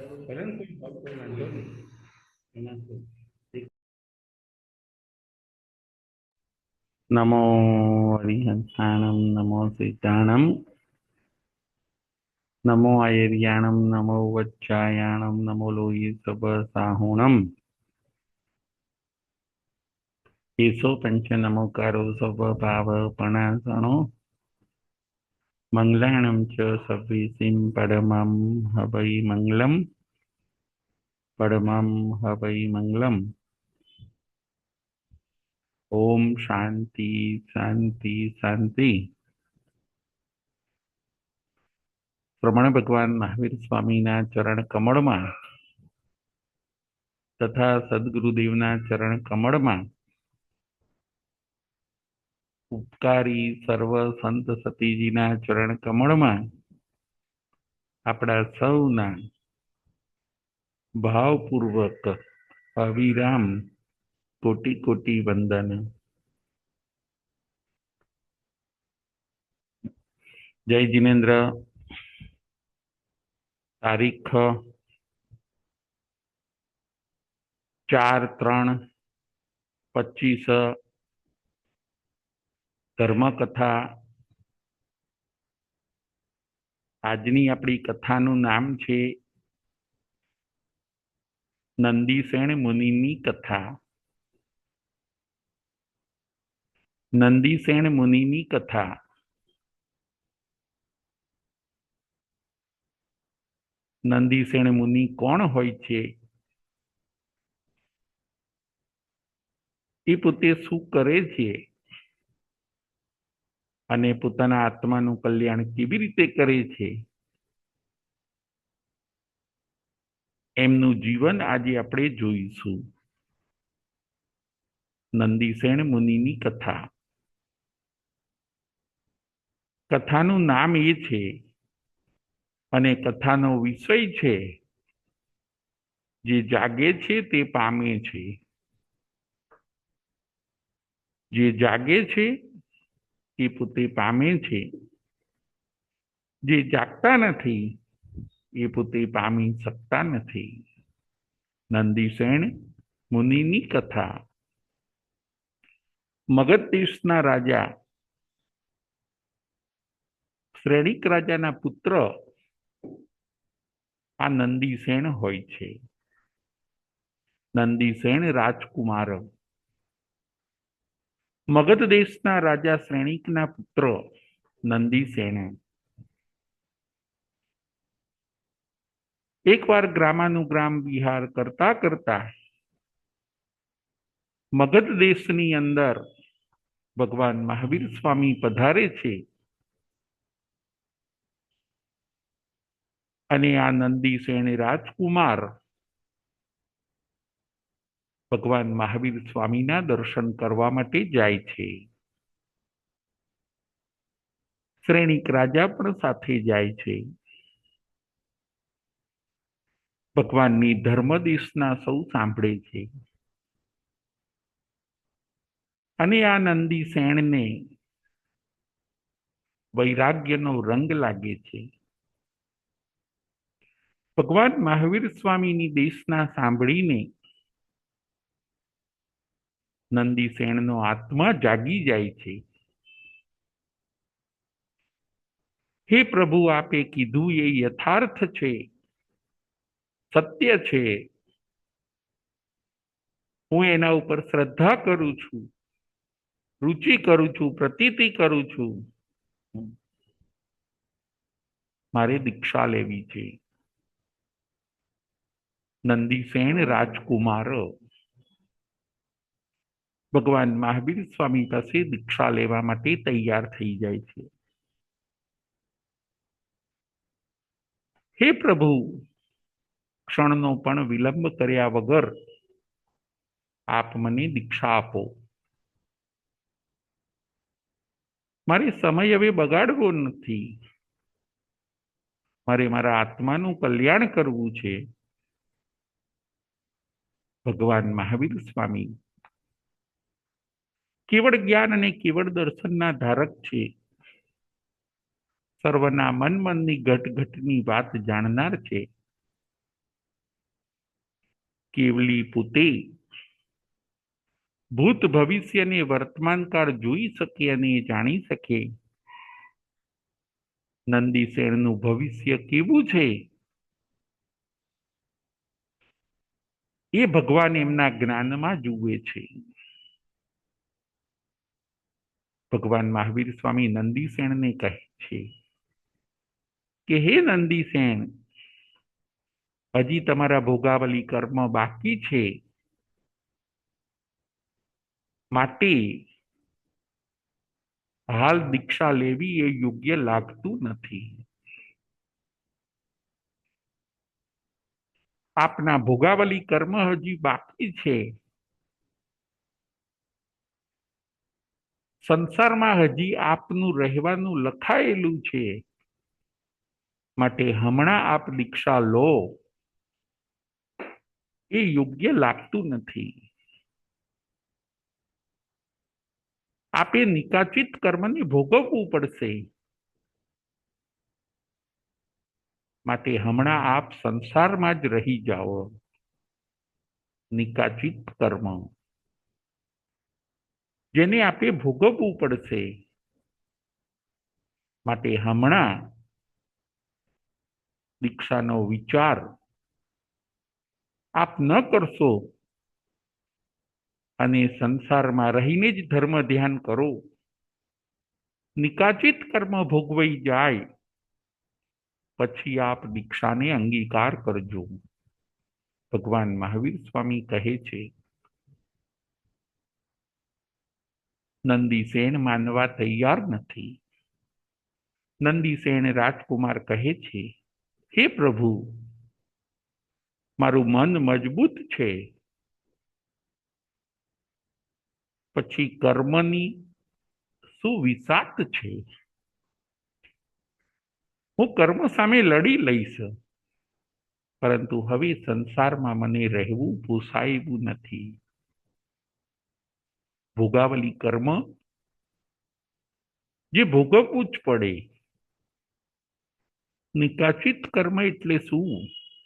પરંતુ વાંધો નહીં એનાથી નમો હરિહંસાણમ નમો સિદ્ધાણમ નમો આયર્યાણમ નમો વચ્ચાયાણમ નમો લોહિ સબ સાહુણમ એસો પંચ નમોકારો સબ ભાવ પણાસણો મંગલાણમ ચ સવ્વીસિમ પરમં હવૈ મંગલમ પરમં હવૈ મંગલમ. ઓમ શાંતિ શાંતિ શાંતિ. પ્રમાણ ભગવાન મહાવીર સ્વામીના ચરણ કમળમાં તથા સદગુરુદેવના ચરણ કમળમાં ઉપકારી સર્વ સંત સતીજીના ચરણ કમળમાં આપણા સૌના ભાવપૂર્વક અવિરામ કોટી કોટી વંદન. જય જિનેન્દ્ર. તારીખ 4/3/25 ધર્મકથા. આજની આપણી કથાનું નામ છે નંદીસેન મુનિની કથા. નંદીસેન મુનિની કથા. નંદીસેન મુનિ કોણ હોય છે? એ પોતે શું કરે છે અને પોતાના આત્માનું કલ્યાણ કેવી રીતે કરે છે, એમનું જીવન આજે આપણે જોઈશું. નંદીસેન મુનિની કથા. કથાનું નામ એ છે અને કથાનો વિષય છે જે જાગે છે તે પામે છે. જે જાગે છે એ પોતે પામે છે, જે જાગતા નથી એ પોતે પામી શકતા નથી. નંદીસેન મુનિની કથા. મગધ દેશના રાજા શ્રેણિક રાજાના પુત્ર આ નંદીસેન હોય છે. નંદીસેન રાજકુમાર. મગધ દેશના રાજા શ્રેણિકના પુત્ર નંદીસેન એકવાર ગ્રામાનુગ્રામ વિહાર કરતા કરતા મગધ દેશની અંદર ભગવાન મહાવીર સ્વામી પધારે છે અને આ નંદીસેન રાજકુમાર ભગવાન મહાવીર સ્વામીના દર્શન કરવા માટે જાય છે. શ્રેણિક રાજા પણ સાથે જાય છે. ભગવાનની ધર્મદેશના સૌ સાંભળે છે અને આ નંદીસેનને વૈરાગ્યનો રંગ લાગે છે. ભગવાન મહાવીર સ્વામીની દેશના સાંભળીને નંદીસેનનો આત્મા જાગી જાય છે. હે પ્રભુ, આપે કીધું એ યથાર્થ છે, સત્ય છે. હું એના ઉપર શ્રદ્ધા કરું છું, રુચિ કરું છું, પ્રતીતિ કરું છું. મારે દીક્ષા લેવી છે. નંદીસેન રાજકુમાર ભગવાન મહાવીર સ્વામી પાસે દીક્ષા લેવા માટે તૈયાર થઈ જાય છે. હે પ્રભુ, ક્ષણનો પણ વિલંબ કર્યા વગર આપ મને દીક્ષા આપો. મારે સમય હવે બગાડવો નથી. મારે મારા આત્માનું કલ્યાણ કરવું છે. ભગવાન મહાવીર સ્વામી કેવળ જ્ઞાન અને કેવળ દર્શનના ધારક છે. સર્વના મન મનની ઘટ ઘટની વાત જાણનાર છે. કેવલી પોતે ભૂત ભવિષ્ય અને વર્તમાનકાળ જોઈ શકે અને જાણી શકે. નંદીસેનનું ભવિષ્ય કેવું છે એ ભગવાન એમના જ્ઞાનમાં જુએ છે. ભગવાન મહાવીર સ્વામી નંદીસેનને કહે છે કે હે નંદીસેન, હજી તમારા ભોગાવલી કર્મ બાકી છે, માટે હાલ દીક્ષા લેવી એ યોગ્ય લાગતું નથી. આપના ભોગાવલી કર્મ હજી બાકી છે. સંસારમાં હજી આપનું રહેવાનું લખાયેલું છે, માટે હમણાં આપ દીક્ષા લો એ યોગ્ય લાગતું નથી. આપે નિકાચિત કર્મને ભોગવવું પડશે, માટે હમણાં આપ સંસારમાં જ રહી જાઓ. નિકાચિત કર્મ જેને આપે ભોગવવું પડશે, માટે હમણાં દીક્ષાનો વિચાર આપ ન કરશો અને સંસારમાં રહીને જ ધર્મ ધ્યાન કરો. નિકાચિત કર્મ ભોગવાઈ જાય પછી આપ દીક્ષાને અંગીકાર કરજો. ભગવાન મહાવીર સ્વામી કહે છે. નંદીસેન માનવા તૈયાર નથી. નંદીસેન રાજકુમાર કહે છે, હે પ્રભુ, મારું મન મજબૂત છે, પછી કર્મની શું વિસાત છે? હું કર્મ સામે લડી લઈશ, પરંતુ હવે સંસારમાં મને રહેવું પોસાય નથી. ભોગાવલી કર્મ જે ભોગવવું જ પડે. નિકાચિત કર્મ એટલે શું?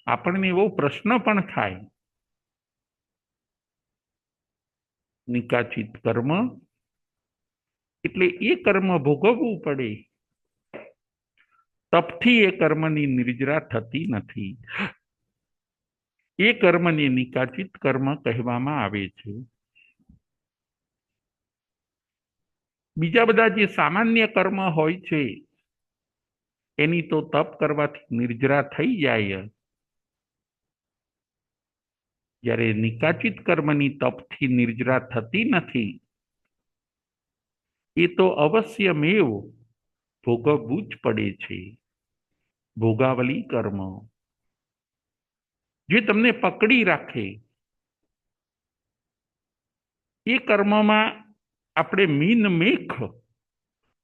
આપણને એવો પ્રશ્ન પણ થાય. નિકાચિત કર્મ એટલે એ કર્મ ભોગવવું પડે. તપથી એ કર્મની નિર્જરા થતી નથી. એ કર્મને નિકાચિત કર્મ કહેવામાં આવે છે. બીજા બધા જે સામાન્ય કર્મ હોય છે એની તો તપ કરવાથી નિર્જરા થઈ જાય. જ્યારે નિકાચિત કર્મની તપથી નિર્જરા થતી નથી, એ તો અવશ્યમેવ ભોગવવું જ પડે છે. ભોગાવલી કર્મ જે તમને પકડી રાખે, એ કર્મમાં આપણે મીન મેખ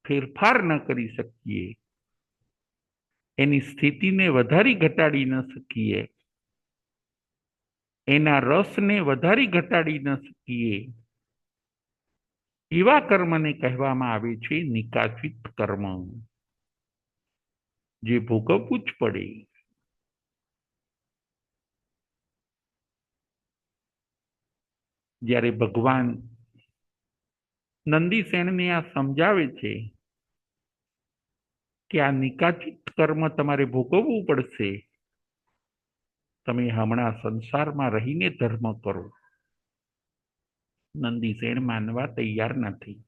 ફેરફાર ન કરી શકીએ, એની સ્થિતિને વધારી ઘટાડી ન શકીએ, એના રસને વધારી ઘટાડી ન શકીએ, એવા કર્મને કહેવામાં આવે છે નિકાચિત કર્મ, જે ભોગવવું જ પડે. જ્યારે ભગવાન નંદીસેનને આ સમજાવે છે કે આ નિકાચિત કર્મ તમારે ભોગવવું પડશે, તમે હમણાં સંસારમાં રહીને ધર્મ કરો. નંદીસેન માનવા તૈયાર નથી.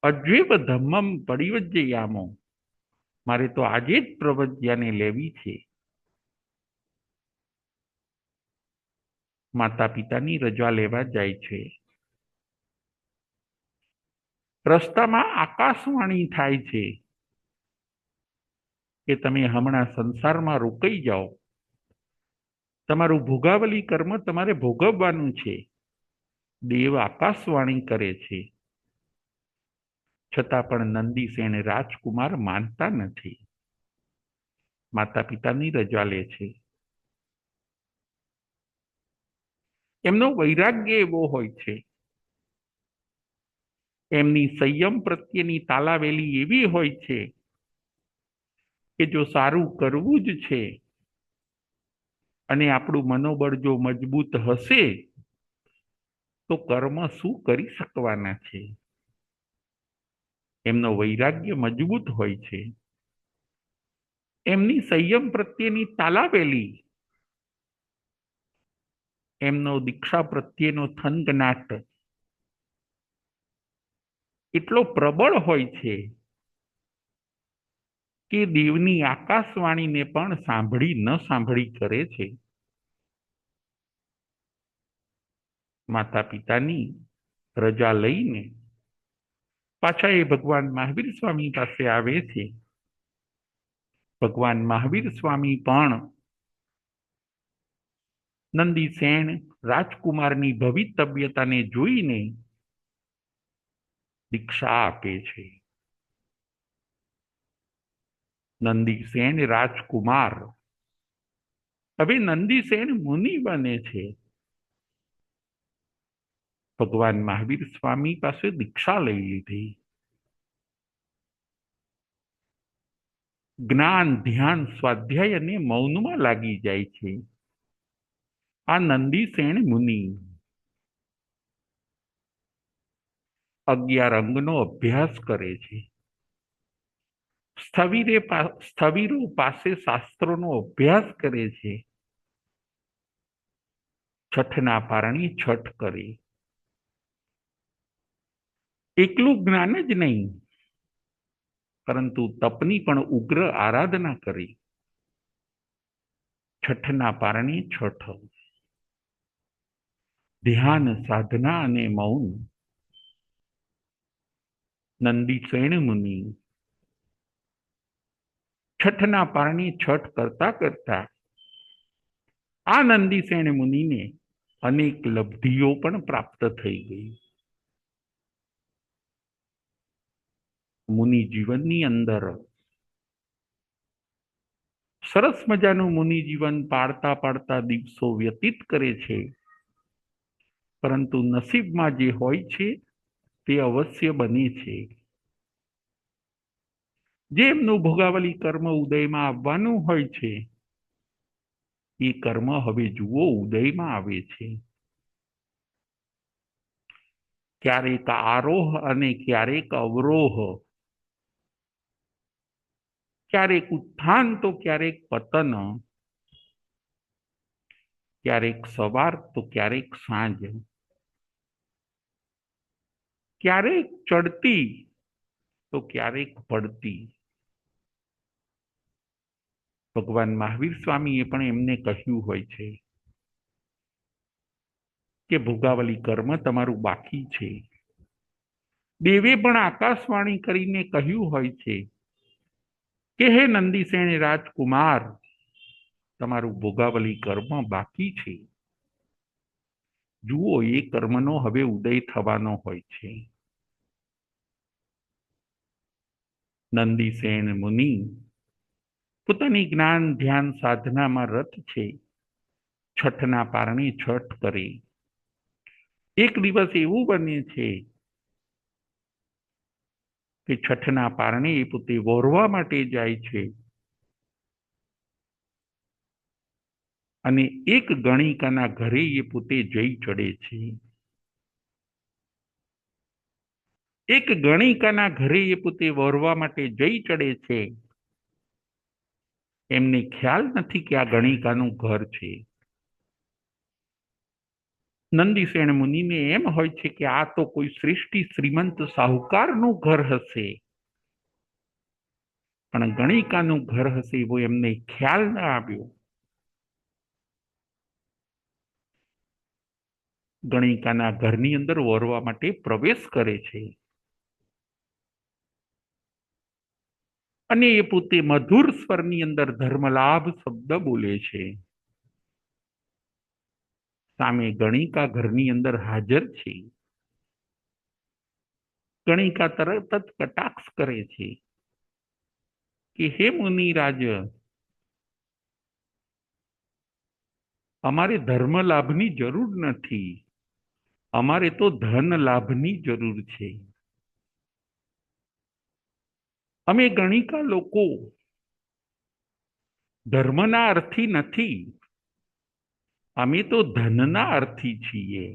અજ્વેવ ધમ્મમ પરિવજ્જયામો, મારે તો આજે જ પ્રવજ્ઞાને લેવી છે. માતા પિતાની રજા લેવા જાય છે. રસ્તામાં આકાશવાણી થાય છે કે તમે હમણાં સંસારમાં રોકાઈ જાઓ, તમારું ભોગાવલી કર્મ તમારે ભોગવવાનું છે. દેવ આકાશવાણી કરે છે, છતાં પણ નંદીસેન રાજકુમાર માનતા નથી. માતા પિતાની રજા લે છે. એમનો વૈરાગ્ય એવો હોય છે, એમની સંયમ પ્રત્યેની તાલાવેલી એવી હોય છે કે જો સારું કરવું જ છે અને આપણું મનોબળ જો મજબૂત હશે તો કર્મ શું કરી શકવાના છે. એમનો વૈરાગ્ય મજબૂત હોય છે, એમની સંયમ પ્રત્યેની તાલાવેલી, એમનો દીક્ષા પ્રત્યેનો થનગનાટ એટલો પ્રબળ હોય છે કે દેવની આકાશવાણીને પણ સાંભળી ન સાંભળી કરે છે. માતા પિતાની રજા લઈને પાછા એ ભગવાન મહાવીર સ્વામી પાસે આવે છે. ભગવાન મહાવીર સ્વામી પણ નંદીસેન રાજકુમારની ભવિતવ્યતાને જોઈને દીક્ષા આપે છે. નંદીસેન રાજકુમાર હવે નંદીસેન મુનિ બને છે. ભગવાન મહાવીર સ્વામી પાસે દીક્ષા લઈ લીધી. જ્ઞાન, ધ્યાન, સ્વાધ્યાય અને મૌનમાં લાગી જાય છે. આ નંદીસેન મુનિ 11 અંગનો અભ્યાસ કરે છે. સ્થવિરો પાસે શાસ્ત્રોનો અભ્યાસ કરે છે. છઠના પારણી છઠ કરે. એકલું જ્ઞાન જ નહીં, પરંતુ તપની પણ ઉગ્ર આરાધના કરી. છઠના પારણી છઠ. ધ્યાન, સાધના અને મૌન. નંદીસેન મુનિ છઠના પારણી છઠ કરતા કરતા આ નંદીસેન મુનિને અનેક લબ્ધિઓ પણ પ્રાપ્ત થઈ ગઈ. મુનિ જીવનની અંદર સરસ મજાનું મુનિ જીવન પાડતા પાડતા દિવસો વ્યતીત કરે છે, પરંતુ નસીબમાં જે હોય છે તે અવશ્ય બને છે. જે એમનું ભોગાવલી કર્મ ઉદયમાં આવવાનું હોય છે એ કર્મ હવે જુઓ ઉદયમાં આવે છે. ક્યારેક આરોહ અને ક્યારેક અવરોહ, ક્યારેક ઉત્થાન તો ક્યારેક પતન, ક્યારેક સવાર તો ક્યારેક સાંજ, ક્યારેક ચડતી તો ક્યારેક પડતી. ભગવાન મહાવીર સ્વામીએ પણ એમને કહ્યું હોય છે કે ભોગાવલી કર્મ તમારું બાકી છે. દેવે પણ આકાશવાણી કરીને કહ્યું હોય છે કે હે નંદીસેન રાજકુમાર, તમારું ભોગાવલી કર્મ બાકી છે. જુઓ એ કર્મનો હવે ઉદય થવાનો હોય છે. નંદીસેન મુનિ પોતાની જ્ઞાન, ધ્યાન, સાધનામાં રત છે. છઠના પારણે છઠ કરે. એક દિવસ એવું બને છે કે છઠના પારણે એ પોતે વોરવા માટે જાય છે અને એક ગણિકાના ઘરે એ પોતે જઈ ચડે છે. એક ગણિકાના ઘરે એ પોતે વોરવા માટે જઈ ચડે છે. એમને ખ્યાલ નથી કે આ ગણિકાનું ઘર છે. નંદીસેન મુનિને એમ હોય છે કે આ તો કોઈ શ્રેષ્ઠી શ્રીમંત સાહુકારનું ઘર હશે, પણ ગણિકાનું ઘર હશે એવો એમને ખ્યાલ ન આવ્યો. ગણિકાના ઘરની અંદર વોરવા માટે પ્રવેશ કરે છે અને એ પોતે મધુર સ્વરની અંદર ધર્મલાભ શબ્દ બોલે છે. સામે ગણિકા ઘરની અંદર હાજર છે. ગણિકા તરત જ કટાક્ષ કરે છે કે હે મુનિરાજ, અમારે ધર્મ લાભની જરૂર નથી, અમારે તો ધન લાભની જરૂર છે. અમે ગણિકા લોકો ધર્મના અર્થી નથી, અમે તો ધનના અર્થી છીએ,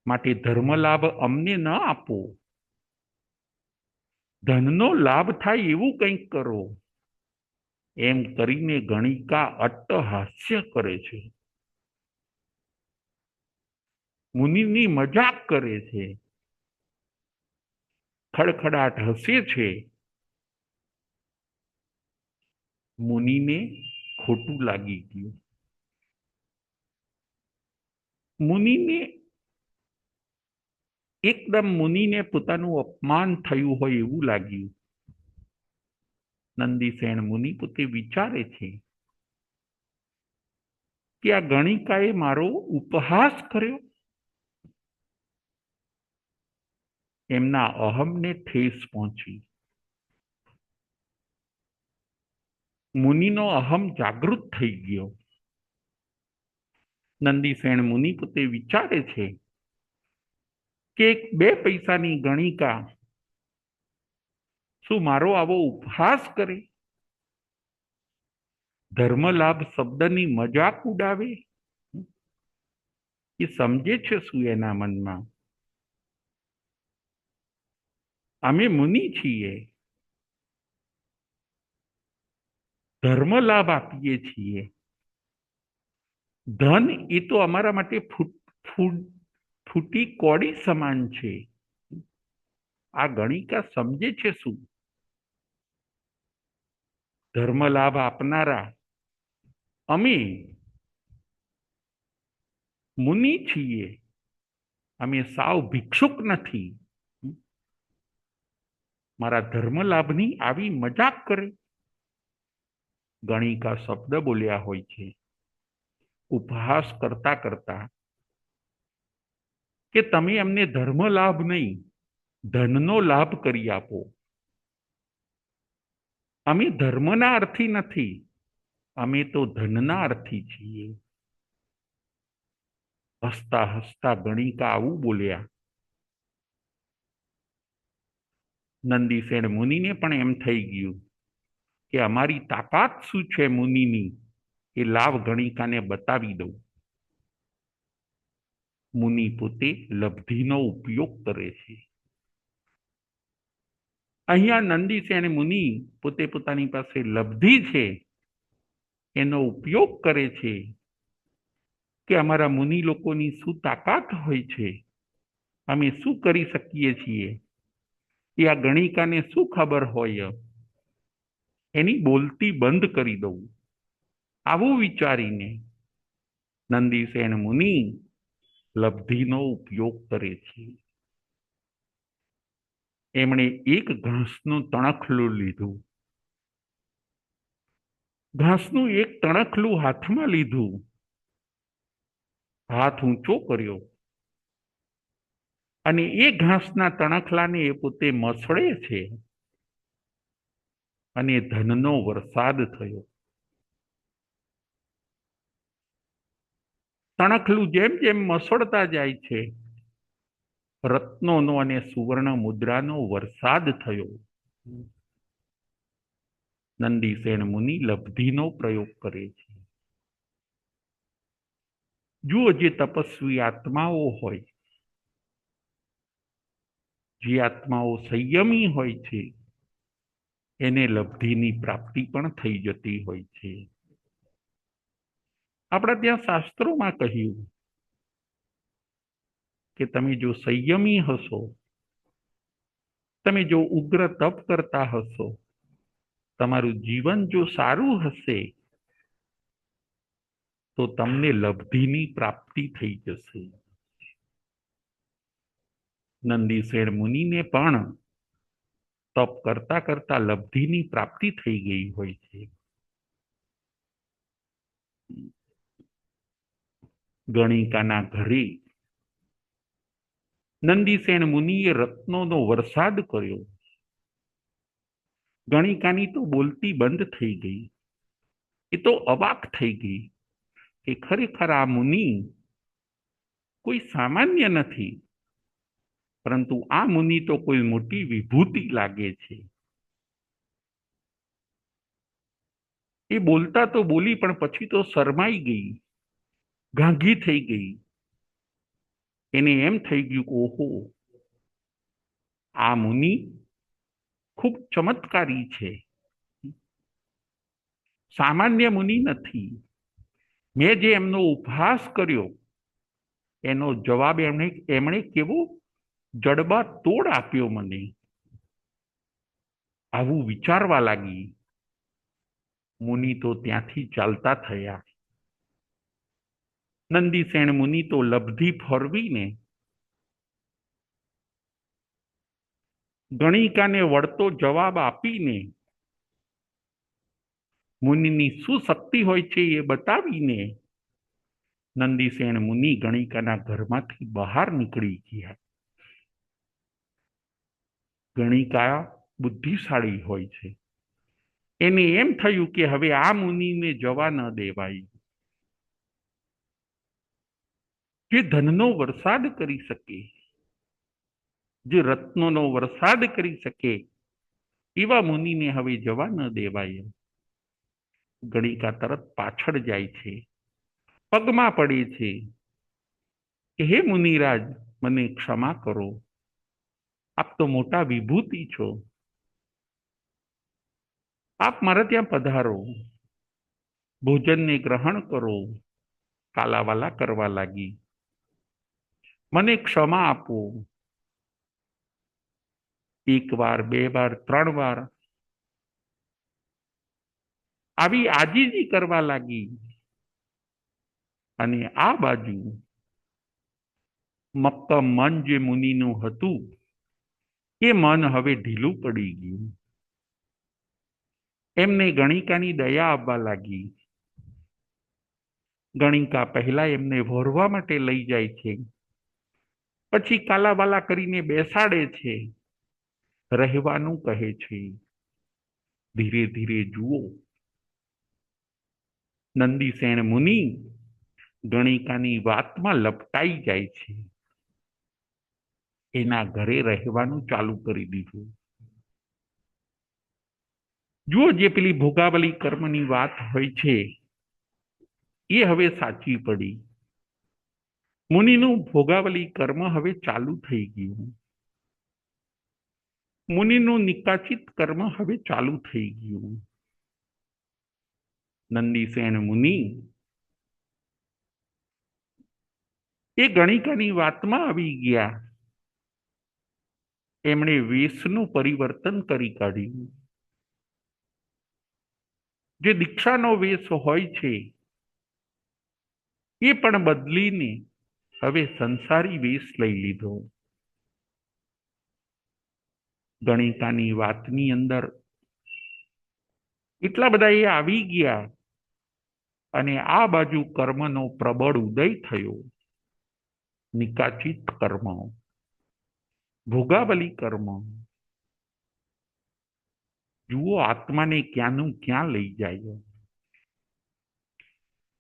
માટે ધર્મ લાભ અમને ન આપો. ધનનો લાભ થાય એવું કંઈક કરો. એમ કરીને ગણિકા અટ્ટહાસ્ય કરે છે, મુનિની મજાક કરે છે, ખડખડાટ હસે છે. મુનિને ખોટું લાગી ગયું. મુનિને એકદમ મુનિને પોતાનું અપમાન થયું હોય એવું લાગ્યું. નંદીસેન મુનિ પોતે વિચારે છે કે આ ગણિકાએ મારો ઉપહાસ કર્યો. એમના અહમને ઠેસ પહોંચી. મુનિનો અહમ જાગૃત થઈ ગયો. નંદીસેન મુનિ પોતે વિચારે છે કે એક 2 પૈસાની ગણિકા શું મારો આવો ઉપહાસ કરે? ધર્મલાભ શબ્દની મજાક ઉડાવે? એ સમજે છે શું એના મનમાં? અમે મુનિ છીએ, ધર્મ લાભ આપીએ છીએ. ધન એ તો અમારા માટે ફૂટી કોડી સમાન છે. આ ગણિકા સમજે છે શું? ધર્મ લાભ આપનારા અમે મુનિ છીએ, અમે સાવ ભિક્ષુક નથી. મારા ધર્મ લાભની આવી મજાક કરે. ગણિકા શબ્દ બોલ્યા હોય છે ઉપહાસ કરતા કરતા કે તમે અમને ધર્મ લાભ નહીં, ધનનો લાભ કરી આપો. અમે ધર્મના અર્થી નથી, અમે તો ધનના અર્થી છીએ. હસતા હસતા ગણિકા આવું બોલ્યા. નંદીસેન મુનિને પણ એમ થઈ ગયું કે અમારી તાકાત શું છે મુનિની, એ લાભ ગણિકાને બતાવી દઉં. મુનિ પોતે લબ્ધિનો ઉપયોગ કરે છે. અહીંયા નંદીસેન મુનિ પોતે પોતાની પાસે લબ્ધિ છે એનો ઉપયોગ કરે છે કે અમારા મુનિ લોકોની શું તાકાત હોય છે, અમે શું કરી શકીએ છીએ, એ આ ગણિકાને શું ખબર હોય. એની બોલતી બંધ કરી દઉં. આવું વિચારીને નંદીસેન મુનિ લબ્ધિનો ઉપયોગ કરે છે. એમણે એક ઘાસનું તણખલું લીધું. ઘાસનું એક તણખલું હાથમાં લીધું, હાથ ઊંચો કર્યો અને એ ઘાસના તણખલાને એ પોતે મસળે છે અને ધનનો વરસાદ થયો. તણખલું જેમ જેમ મસળતા જાય છે, રત્નોનો અને સુવર્ણ મુદ્રાનો વરસાદ થયો. નંદીસેન મુનિ લબ્ધિનો પ્રયોગ કરે છે. જુઓ, જે તપસ્વી આત્માઓ હોય, જે આત્માઓ સંયમી હોય છે, એને લબ્ધિની પ્રાપ્તિ પણ થઈ જતી હોય છે. આપણા ત્યાં શાસ્ત્રોમાં કહ્યું કે તમે જો સંયમી હશો, તમે જો ઉગ્ર તપ કરતા હશો, તમારું જીવન જો સારું હશે તો તમને લબ્ધિની પ્રાપ્તિ થઈ જશે. નંદીસેન મુનિને પણ તપ કરતા કરતા લબ્ધિની પ્રાપ્તિ થઈ ગઈ હોય છે. ગણિકાના ઘરે નંદીસેન મુનિએ રત્નોનો વરસાદ કર્યો. ગણિકાની તો બોલતી બંધ થઈ ગઈ. એ તો અવાક થઈ ગઈ કે ખરેખર આ મુનિ કોઈ સામાન્ય નથી, પરંતુ આ મુનિ તો કોઈ મોટી વિભૂતિ લાગે છે. એ બોલતા તો બોલી પણ પછી તો શરમાઈ ગઈ, ગાંગી થઈ ગઈ. એને એમ થઈ ગયું કે ઓહો, આ મુનિ ખૂબ ચમત્કારી છે, સામાન્ય મુનિ નથી. મેં જે એમનો ઉપહાસ કર્યો એનો જવાબ એમણે કેવો જડબા તોડ આપ્યો મને. આવું વિચારવા લાગી. મુનિ તો ત્યાંથી ચાલતા થયા. નંદીસેન મુનિ તો લબ્ધી ફોરવીને ગણિકાને વળતો જવાબ આપીને, મુનિની શું શક્તિ હોય છે એ બતાવીને નંદીસેન મુનિ ગણિકાના ઘરમાંથી બહાર નીકળી ગયા. ગણિકા બુદ્ધિશાળી હોય છે. એને એમ થયું કે હવે આ મુનિને જવા ન દેવાય. જે ધનનો વરસાદ કરી શકે, જે રત્નોનો વરસાદ કરી શકે એવા મુનિને હવે જવા ન દેવાય. ગણિકા તરત પાછળ જાય છે, પગમાં પડે છે કે હે મુનિરાજ, મને ક્ષમા કરો. આપ તો મોટા વિભૂતિ છો, આપ મારા ત્યાં પધારો, ભોજનને ગ્રહણ કરો. કાલાવાલા કરવા લાગી. મને ક્ષમા આપો. એક વાર, બે વાર, ત્રણ વાર આવી આજીજી કરવા લાગી. અને આ બાજુ મક્કમ મન જે મુનિનું હતું એ મન હવે ઢીલું પડી ગયું. એમને ગણિકાની દયા આવવા લાગી. ગણિકા પહેલા એમને વહોરવા માટે લઈ જાય છે, પછી કાલાવાલા કરીને બેસાડે છે, રહેવાનું કહે છે. ધીરે ધીરે જુઓ, નંદીસેન મુનિ ગણિકાની વાતમાં લપટાઈ જાય છે. એના ઘરે રહેવાનું ચાલુ કરી દીધું. જુઓ, જે પેલી ભોગાવલી કર્મની વાત હોય છે એ હવે સાચી પડી. મુનિનું ભોગાવલી કર્મ હવે ચાલુ થઈ ગયું. મુનિનું નિકાચિત કર્મ હવે ચાલુ થઈ ગયું. નંદીસેન મુનિ એ ગણિકાની વાતમાં આવી ગયા. એમણે વેશનું પરિવર્તન કરી કાઢ્યું. જે દીક્ષાનો વેશ હોય છે એ પણ બદલીને હવે સંસારી વેશ લઈ લીધો. ગણિકાની વાતની અંદર એટલા બધા એ આવી ગયા અને આ બાજુ કર્મનો પ્રબળ ઉદય થયો. નિકાચિત કર્મ, ભોગાવલી કર્મ. જુઓ, આત્માને ક્યાંનું ક્યાં લઈ જાય.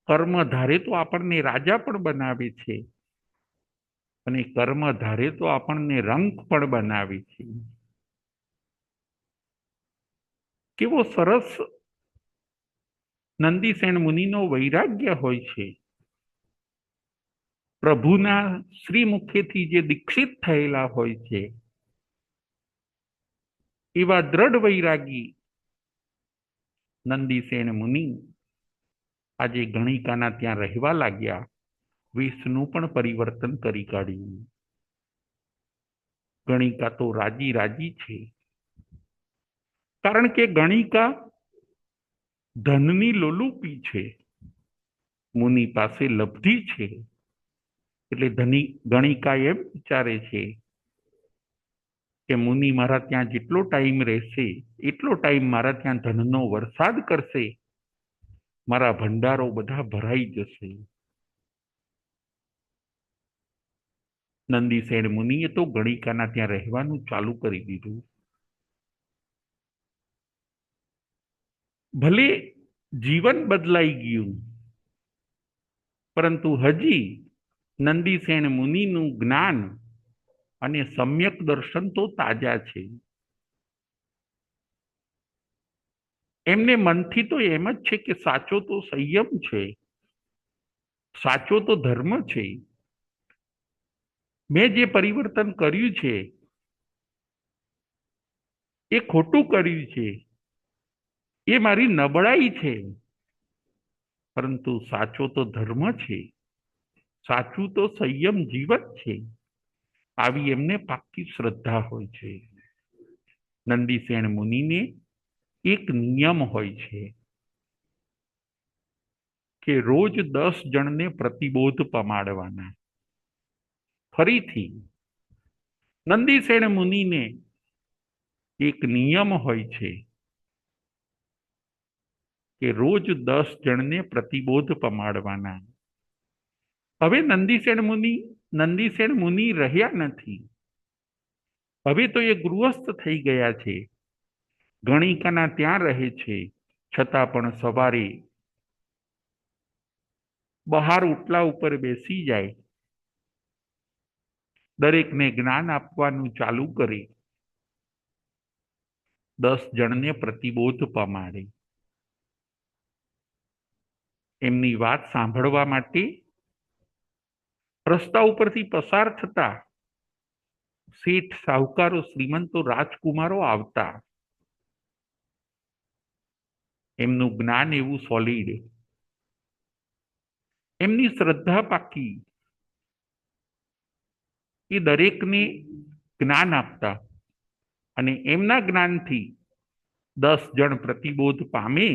કર્મ ધારે તો આપણને રાજા પણ બનાવે છે અને કર્મ ધારે તો આપણને રંક પણ બનાવે છે. કેવો સરસ નંદીસેન મુનિનો વૈરાગ્ય હોય છે. પ્રભુના શ્રી મુખેથી જે દીક્ષિત થયેલા હોય છે એવા દ્રઢ વૈરાગી નંદીસેન મુનિ આજે ગણિકાના ત્યાં રહેવા લાગ્યા. વેશનું પણ પરિવર્તન કરી કાઢ્યું. ગણિકા તો રાજી રાજી છે, કારણ કે ગણિકા ધનની લોલુપી છે. મુનિ પાસે લબ્ધિ છે એટલે ગણિકા એમ વિચારે છે કે મુનિ મારા ત્યાં જેટલો ટાઈમ રહેશે એટલો ટાઈમ મારા ત્યાં ધનનો વરસાદ કરશે, મારા ભંડારો બધા ભરાઈ જશે. નંદીસેન મુનિએ તો ગણિકાના ત્યાં રહેવાનું ચાલુ કરી દીધું. ભલે જીવન બદલાઈ ગયું, પરંતુ હજી નંદીસેન મુનિનું જ્ઞાન અને સમ્યક દર્શન તો તાજા છે. એમને મનથી તો એમ જ છે કે સાચો તો સંયમ છે, સાચો તો ધર્મ છે. મેં જે પરિવર્તન કર્યું છે એ ખોટું કર્યું છે, એ મારી નબળાઈ છે, પરંતુ સાચો તો ધર્મ છે, સાચું તો સંયમ જીવન છે. આવી એમને પાક્કી શ્રદ્ધા હોય છે. નંદીસેન મુનિને એક નિયમ હોય છે કે રોજ 10 જણને પ્રતિબોધ પમાડવાના. ફરીથી નંદીસેન મુનિને એક નિયમ હોય છે કે રોજ 10 જણને પ્રતિબોધ પમાડવાના. હવે નંદીસેન મુનિ રહ્યા નથી. હવે તો એ ગૃહસ્થ થઈ ગયા છે, ગણિકાના ત્યાં રહે છે. છતાં પણ સવારે બહાર ઓટલા ઉપર બેસી જાય, દરેકને જ્ઞાન આપવાનું ચાલુ કરે, 10 જણને પ્રતિબોધ પમાડે. એમની વાત સાંભળવા માટે રસ્તા ઉપરથી પસાર થતા શેઠ, સાહુકારો, શ્રીમંતો, રાજકુમારો આવતા. એમનું જ્ઞાન એવું સોલિડ, એમની શ્રદ્ધા પાકી, એ દરેકને જ્ઞાન આપતા અને એમના જ્ઞાનથી 10 જણ પ્રતિબોધ પામે.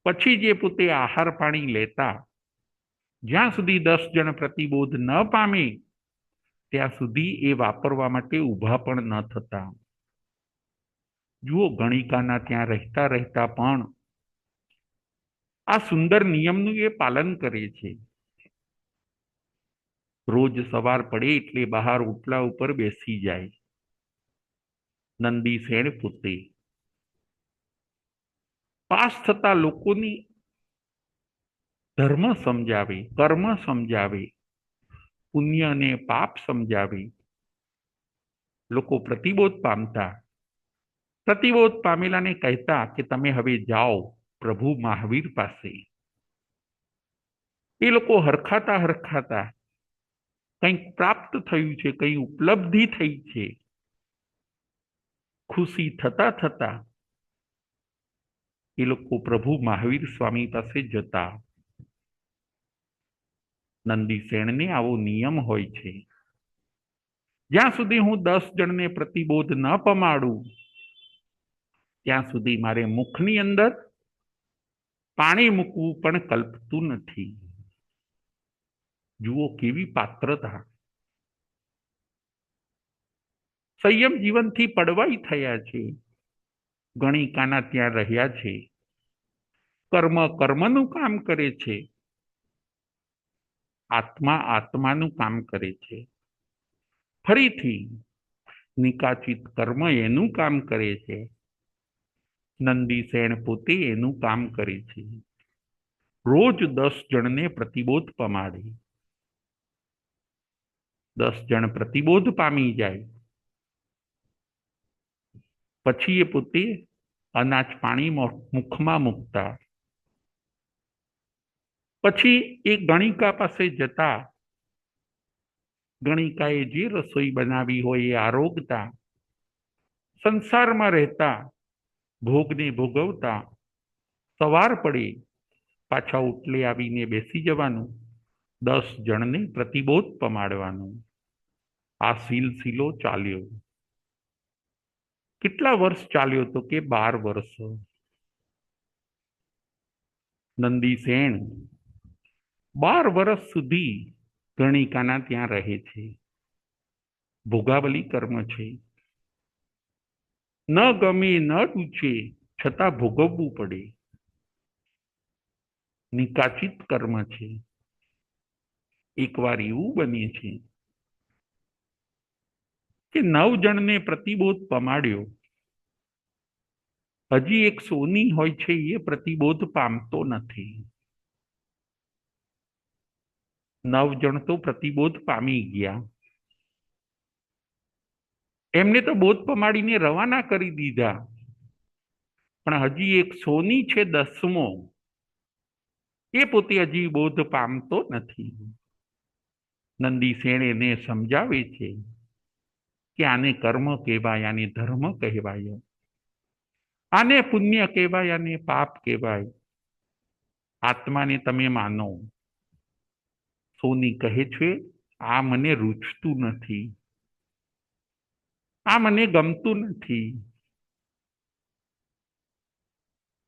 પછી જે પોતે આહાર પાણી લેતા, જ્યાં સુધી 10 જણ પ્રતિબોધ ન પામે ત્યાં સુધી એ વાપરવા માટે ઊભા પણ ન થતા. જુઓ, ગણિકાના ત્યાં રહેતા રહેતા પણ આ સુંદર નિયમનું એ પાલન કરે છે. રોજ સવાર પડે એટલે બહાર ઓટલા ઉપર બેસી જાય. નંદીસેન પોતે પાસ થતા લોકોની ધર્મ સમજાવે, કર્મ સમજાવે, પુણ્ય અને પાપ સમજાવે. લોકો પ્રતિબોધ પામતા. પ્રતિબોધ પામેલાને કહેતા કે તમે હવે જાઓ પ્રભુ મહાવીર પાસે. એ લોકો હરખાતા હરખાતા કંઈક પ્રાપ્ત થયું છે, કંઈ ઉપલબ્ધિ થઈ છે, ખુશી થતા થતા એ લોકો પ્રભુ મહાવીર સ્વામી પાસે જતા. નંદીસેનને આવો નિયમ હોય છે, જ્યાં સુધી હું 10 જણને પ્રતિબોધ ન પમાડું ત્યાં સુધી મારે મુખની અંદર પાણી મૂકવું પણ કલ્પતું નથી. જુઓ કેવી પાત્રતા. સંયમ જીવનથી પડવાઈ થયા છે, ગણિકાના ત્યાં રહ્યા છે. કર્મ કર્મનું કામ કરે છે, આત્મા આત્માનું કામ કરે છે. ફરીથી નિકાચિત કર્મ એનું કામ કરે છે, નંદીસેન પોતે એનું કામ કરે છે. રોજ 10 જણને પ્રતિબોધ પમાડે. 10 જણ પ્રતિબોધ પામી જાય પછી એ પોતે અનાજ પાણી મુખમાં મૂકતા. પછી એ ગણિકા પાસે જતા, ગણિકાએ જે રસોઈ બનાવી હોય એ આરોગતા, સંસારમાં રહેતા, ભોગને ભોગવતા. સવાર પડે પાછા ઓટલે આવીને બેસી જવાનું, 10 જણને પ્રતિબોધ પમાડવાનું. આ સિલસિલો ચાલ્યો. કેટલા વર્ષ ચાલ્યો? તો કે 12 વર્ષ. નંદીસેન 12 વર્ષ સુધી ગણિકાના ત્યાં રહે છે. ભોગાવલી કર્મ છે, ન ગમે ન રૂચે છતાં ભોગવવું પડે. નિકાચિત કર્મ છે. એકવાર એવું બને છે કે 9 જણને પ્રતિબોધ પમાડ્યો, હજી એક સોની હોય છે એ પ્રતિબોધ પામતો નથી. 9 જણ તો પ્રતિબોધ પામી ગયા. એમને તો બોધ પમાડીને રવાના કરી દીધા. પણ હજી એક સોની છે 10મો, એ પોતે હજી બોધ પામતો નથી. નંદીસેન એને સમજાવે છે કે આને કર્મ કહેવાય, આને ધર્મ કહેવાય, આને પુણ્ય કહેવાય, આને પાપ કહેવાય. આત્માને તમે માનો. સોની કહે છે આ મને રૂચતું નથી, આ મને ગમતું નથી.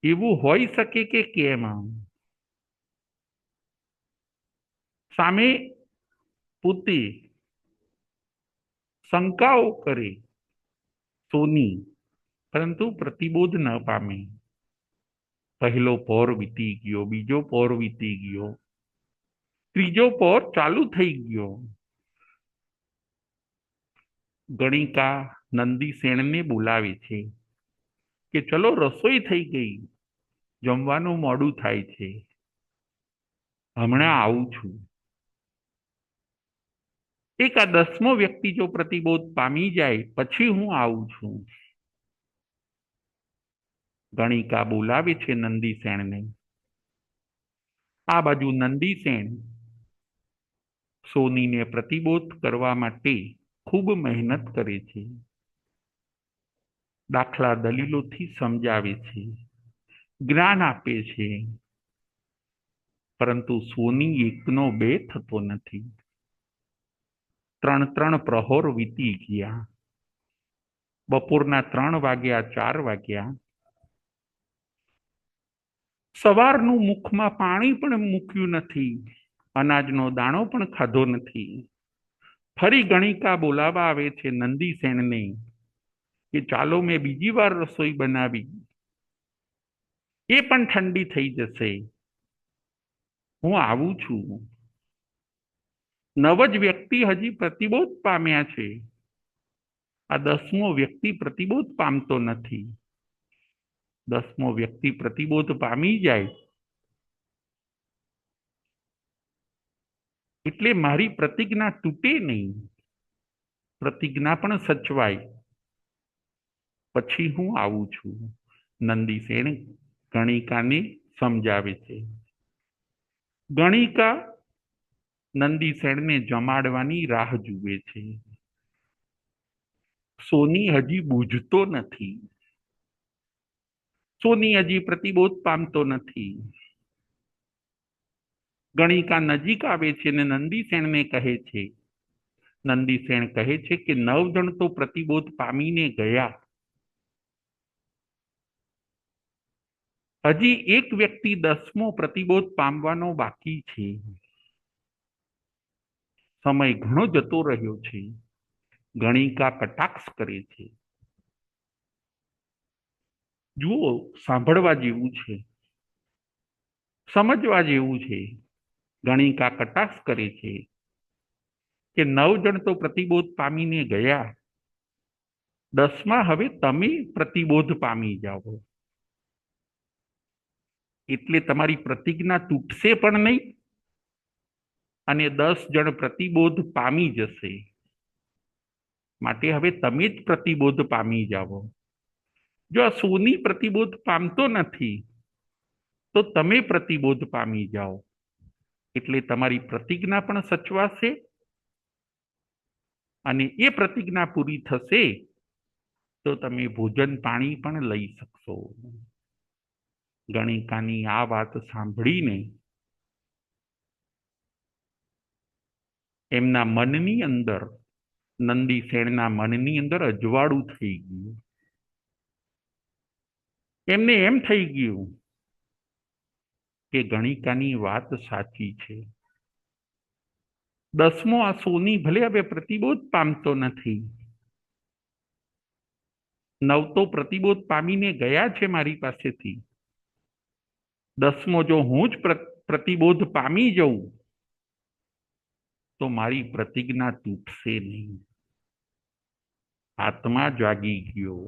એવું હોઈ શકે કે કેમ? સામે પોતે શંકાઓ કરે સોની, પરંતુ પ્રતિબોધ ન પામે. પહેલો પહોર વીતી ગયો, બીજો પહોર વીતી ગયો, ત્રીજો પહોર ચાલુ થઈ ગયો. ગણિકા નંદીસેનને બોલાવે છે કે ચલો રસોઈ થઈ ગઈ, જમવાનું મોડું થાય છે, હમણાં આવું છું. એક આ 10મો વ્યક્તિ જો પ્રતિબોધ પામી જાય પછી હું આવું છું. ગણિકા બોલાવે છે નંદીસેનને. આ બાજુ નંદીસેન સોનીને પ્રતિબોધ કરવા માટે ખૂબ મહેનત કરે છે, દાખલા દલીલોથી સમજાવે છે, જ્ઞાન આપે છે, પરંતુ સોની એકનો બે થતો નથી. 3 પ્રહોર વીતી ગયા. બપોરના 3 વાગ્યા, 4 વાગ્યા. સવારનું મુખમાં પાણી પણ મૂક્યું નથી, અનાજનો દાણો પણ ખાધો નથી. ફરી ગણિકા બોલાવા આવે છે નંદીસેનને કે ચાલો મેં બીજી વાર રસોઈ બનાવી, એ પણ ઠંડી થઈ જશે, હું આવું છું. 9 જ વ્યક્તિ હજી પ્રતિબોધ પામ્યા છે, આ 10મો વ્યક્તિ પ્રતિબોધ પામતો નથી. 10મો વ્યક્તિ પ્રતિબોધ પામી જાય એટલે મારી પ્રતિજ્ઞા તૂટે નહીં, પ્રતિજ્ઞા પણ સચવાય. પછી હું આવું છું. નંદીસેન ગણિકાને સમજાવે છે. ગણિકા નંદીસેનને જમાડવાની રાહ જુએ છે. સોની હજી બૂઝતો નથી, સોની હજી પ્રતિબોધ પામતો નથી. ગણિકા નજીક આવે છે અને નંદીસેનને કહે છે, નંદીસેન કહે છે કે 9 જણ તો પ્રતિબોધ પામીને ગયા, હજી એક વ્યક્તિ 10મો પ્રતિબોધ પામવાનો બાકી છે. સમય ઘણો જતો રહ્યો છે. ગણિકા કટાક્ષ કરે છે. જુઓ, સાંભળવા જેવું છે, સમજવા જેવું છે. ગણિકા કટાક્ષ કરે છે કે 9 જણ તો પ્રતિબોધ પામીને ગયા, 10મા હવે તમે પ્રતિબોધ પામી જાઓ, એટલે તમારી પ્રતિજ્ઞા તૂટશે પણ નહીં અને 10 જણ પ્રતિબોધ પામી જશે. માટે હવે તમે જ પ્રતિબોધ પામી જાઓ. જો આ સોની પ્રતિબોધ પામતો નથી તો તમે પ્રતિબોધ પામી જાઓ, એટલે તમારી પ્રતિજ્ઞા પણ સચવાશે અને એ પ્રતિજ્ઞા પૂરી થશે તો તમે ભોજન પાણી પણ લઈ શકશો. ગણિકાની આ વાત સાંભળીને એમના મનની અંદર, નંદીસેનના મનની અંદર અજવાળું થઈ ગયું. એમને એમ થઈ ગયું કે ગણિકાની વાત સાચી છે. 10મો આ સોની ભલે હવે પ્રતિબોધ પામતો નથી, 9 તો પ્રતિબોધ પામીને ગયા છે મારી પાસેથી, 10મો જો હું જ પ્રતિબોધ પામી જઉં તો મારી પ્રતિજ્ઞા તૂટશે નહીં. આત્મા જાગી ગયો,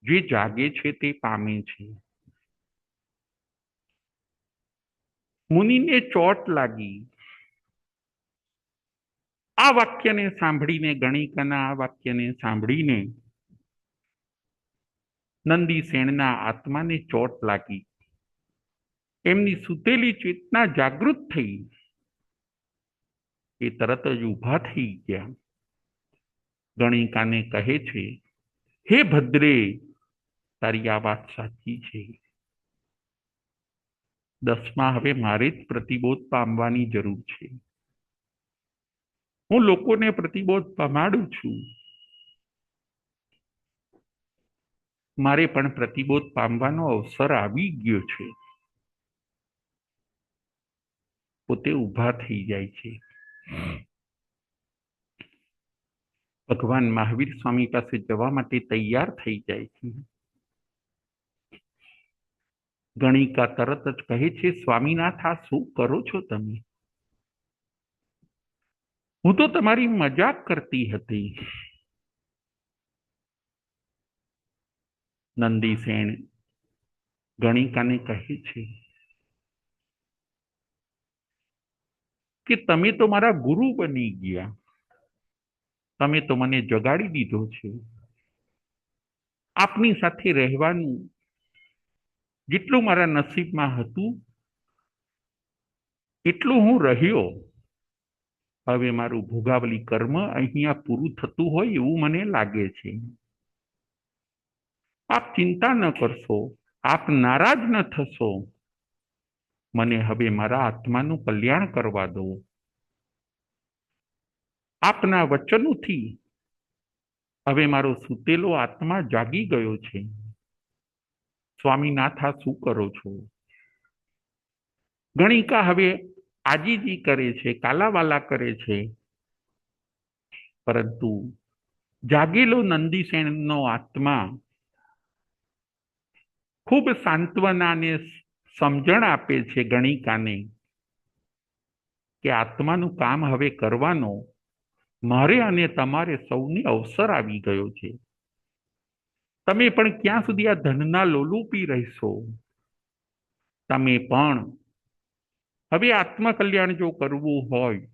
જે જાગે છે તે પામે છે. મુનિને ચોટ લાગી. આ વાક્યને સાંભળીને, ગણિકાના આ વાક્યને સાંભળીને નંદીસેણના આત્માને ચોટ લાગી. એમની સૂતેલી ચેતના જાગૃત થઈ. એ તરત જ ઊભા થઈ ગયા. ગણિકાને કહે છે, હે ભદ્રે, તારી આ વાત સાચી છે. દસમાં હવે મારે જ પ્રતિબોધ પામવાની જરૂર છે. હું લોકોને પ્રતિબોધ પમાડું છું. મારે પણ પ્રતિબોધ પામવાનો અવસર આવી ગયો છે. પોતે ઊભા થઈ જાય છે. ભગવાન મહાવીર સ્વામી પાસે જવા માટે તૈયાર થઈ જાય છે. ગણિકા તરત જ કહે છે, સ્વામીનાથ, આ શું કરો છો તમે? હું તો તમારી મજાક કરતી હતી. નંદીસેન ગણિકાને કહે છે કે તમે તો મારા ગુરુ બની ગયા. તમે તો મને જગાડી દીધો છે. આપની સાથે રહેવાનું જેટલું મારા નસીબમાં હતું એટલું હું રહ્યો. હવે મારું ભોગાવલી કર્મ અહીંયા પૂરું થતું હોય એવું મને લાગે છે. આપ ચિંતા ન કરશો, આપ નારાજ ન થશો. મને હવે મારા આત્માનું કલ્યાણ કરવા દો. આપના વચનોથી હવે મારો સૂતેલો આત્મા જાગી ગયો છે. સ્વામીનાથ, આ શું કરો છો? ગણિકા હવે આજીજી કરે છે, કાલાવાલા કરે છે. પરંતુ જાગેલો નંદીસેનનો આત્મા ખૂબ સાંત્વના અને સમજણ આપે છે ગણિકાને કે આત્માનું કામ હવે કરવાનો મારે અને તમારે સૌને અવસર આવી ગયો છે. તમે પણ ક્યાં સુધી આ ધનના લોલુપી રહેશો? તમે પણ હવે આત્મકલ્યાણ જો કરવું હોય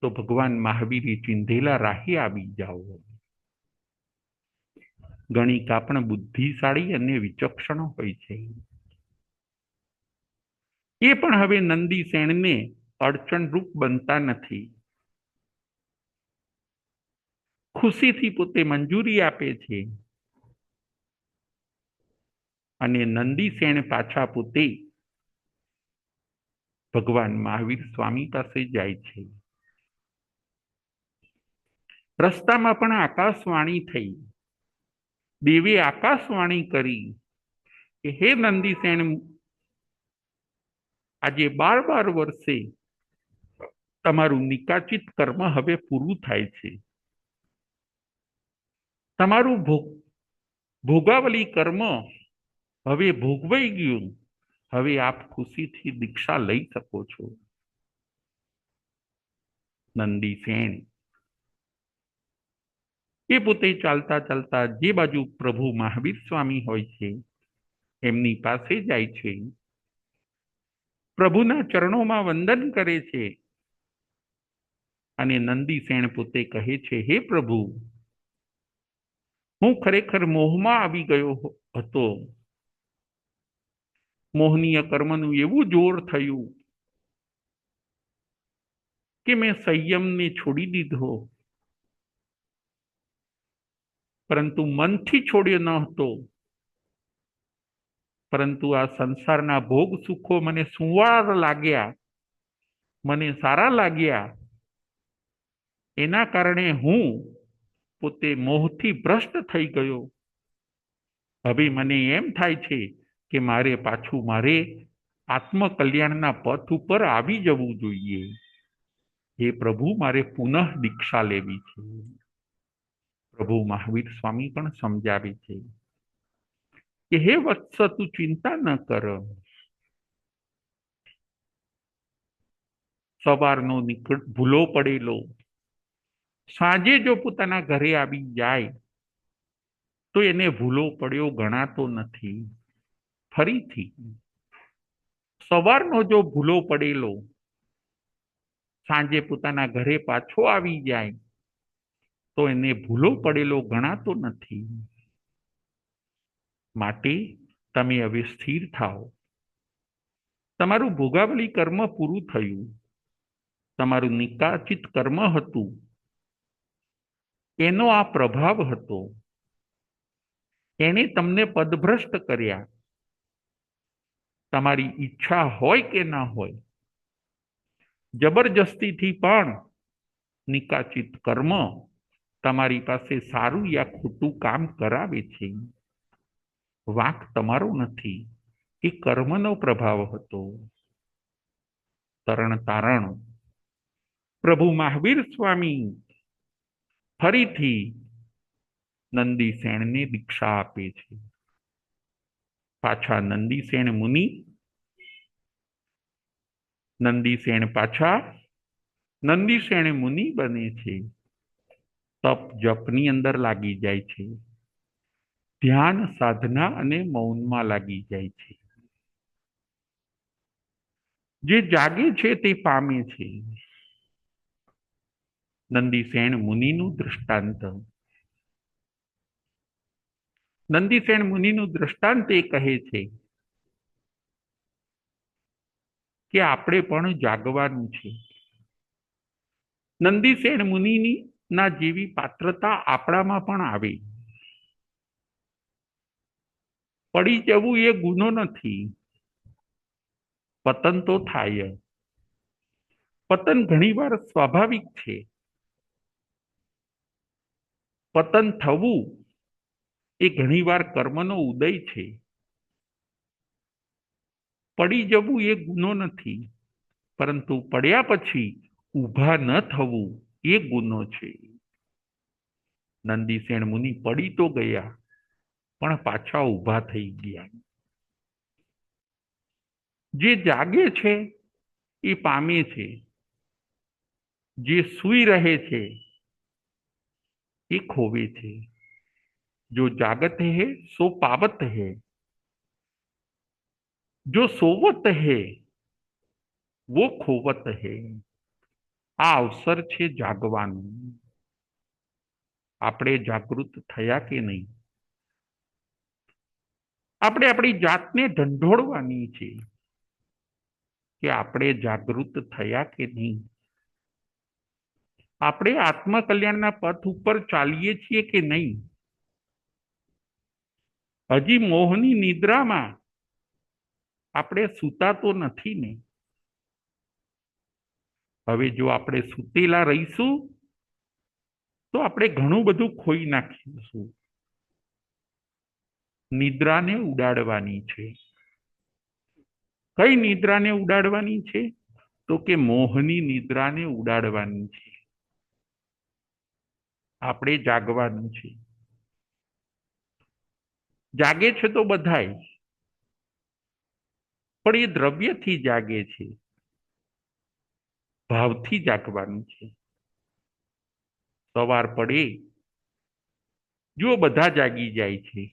તો ભગવાન મહાવીરે ચિંધેલા રાહે આવી જાઓ. ગણિકા પણ બુદ્ધિશાળી અને વિચક્ષણ હોય છે. એ પણ હવે નંદીસેણને અડચણરૂપ બનતા નથી. ખુશીથી પોતે મંજૂરી આપે છે અને નંદીસેણ પાછા પોતે ભગવાન મહાવીર સ્વામી પાસે જાય છે. રસ્તામાં પણ આકાશવાણી થઈ. દેવે આકાશવાણી કરી કે હે નંદીસેણ, આજે 12 વર્ષે તમારું નિકાચિત કર્મ હવે પૂરું થાય છે. તમારું ભોગાવલી કર્મ હવે ભોગવાઈ ગયું. હવે આપ ખુશીથી દીક્ષા લઈ શકો છો. નંદીસેન એ પોતે ચાલતા ચાલતા જે બાજુ પ્રભુ મહાવીર સ્વામી હોય છે એમની પાસે જાય છે. પ્રભુના ચરણોમાં વંદન કરે છે અને નંદીસેન પોતે કહે છે, હે પ્રભુ, હું ખરેખર મોહમાં આવી ગયો હતો. મોહનીય કર્મનું એવું જોર થયું કે મેં સંયમને છોડી દીધો. પરંતુ મનથી છોડ્યો ન હતો. પરંતુ આ સંસારના ભોગ સુખો મને સુંવાર લાગ્યા, મને સારા લાગ્યા. એના કારણે હું પોતે મોહથી ભ્રષ્ટ થઈ ગયો. હવે મને એમ થાય છે કે મારે પાછું મારે આત્મકલ્યાણના પથ ઉપર આવી જવું જોઈએ. હે પ્રભુ, મારે પુનઃ દીક્ષા લેવી છે. પ્રભુ મહાવીર સ્વામી પણ સમજાવે છે કે હે વત્સ, તું ચિંતા ન કર. સવારનો ભૂલો પડેલો સાંજે જો પોતાના ઘરે આવી જાય તો એને ભૂલો પડ્યો ગણાતો નથી. ફરીથી સવારનો જો ભૂલો પડેલો સાંજે પોતાના ઘરે પાછો આવી જાય તો એને ભૂલો પડેલો ગણાતો નથી. માટે તમે હવે સ્થિર થાઓ. તમારું ભોગાવલી કર્મ પૂરું થયું. તમારું નિકાચિત કર્મ હતું, એનો આ પ્રભાવ હતો. એણે તમને પદભ્રષ્ટ કર્યા. તમારી ઈચ્છા હોય કે ના હોય, જબરજસ્તીથી પણ નિકાચિત કર્મ તમારી પાસે સારું યા ખોટું કામ કરાવે છે. વાંક તમારો નથી, એ કર્મનો પ્રભાવ હતો. તરણ તારણ પ્રભુ મહાવીર સ્વામી ફરીથી નંદીસેણને દીક્ષા આપે છે. પાછા નંદીસેણ મુનિ બને છે. તપ જપની અંદર લાગી જાય છે. ધ્યાન સાધના અને મૌનમાં લાગી જાય છે. જે જાગે છે તે પામે છે. નંદીસેણ મુનિનું દૃષ્ટાંત. નંદીસેણ મુનિનું દૃષ્ટાંત એ કહે છે કે આપણે પણ જાગવાનું છે. નંદીસેણ મુનિની ના જેવી પાત્રતા આપણામાં પણ આવે. પડી જવું એ ગુનો નથી. પતન તો થાય. પતન ઘણીવાર સ્વાભાવિક છે. પતન થવું એ ઘણીવાર કર્મનો ઉદય છે. પડી જવું એ ગુનો નથી, પરંતુ પડ્યા પછી ઊભા ન થવું એ ગુનો છે. નંદીસેણ મુનિ પડી તો ગયા, પણ પાછા ઊભા થઈ ગયા. જે જાગે છે એ પામે છે. જે સૂઈ રહે છે એ ખોવે છે. જો જાગત है सो पावत है, जो सोवत है वो खोवत है. આ અવસર છે જાગવાનું. આપણે જાગૃત થયા કે નહીં? આપણે આપણી જાતને ઢંઢોળવાની છે કે આપણે જાગૃત થયા કે નહીં. આપણે આત્મકલ્યાણના પથ ઉપર ચાલીએ છીએ કે નહીં. હજી મોહની નિદ્રામાં આપણે સૂતા તો નથી ને. હવે જો આપણે સૂતેલા રહીશું તો આપણે ઘણું બધું ખોઈ નાખીશું. નિદ્રાને ઉડાડવાની છે. કઈ નિદ્રાને ઉડાડવાની છે? તો કે મોહની નિદ્રાને ઉડાડવાની છે. આપણે જાગવાનું છે. જાગે છે તો બધાય, પણ એ દ્રવ્યથી જાગે છે. ભાવથી જાગવાનું છે. સવાર પડે જો બધા જાગી જાય છે.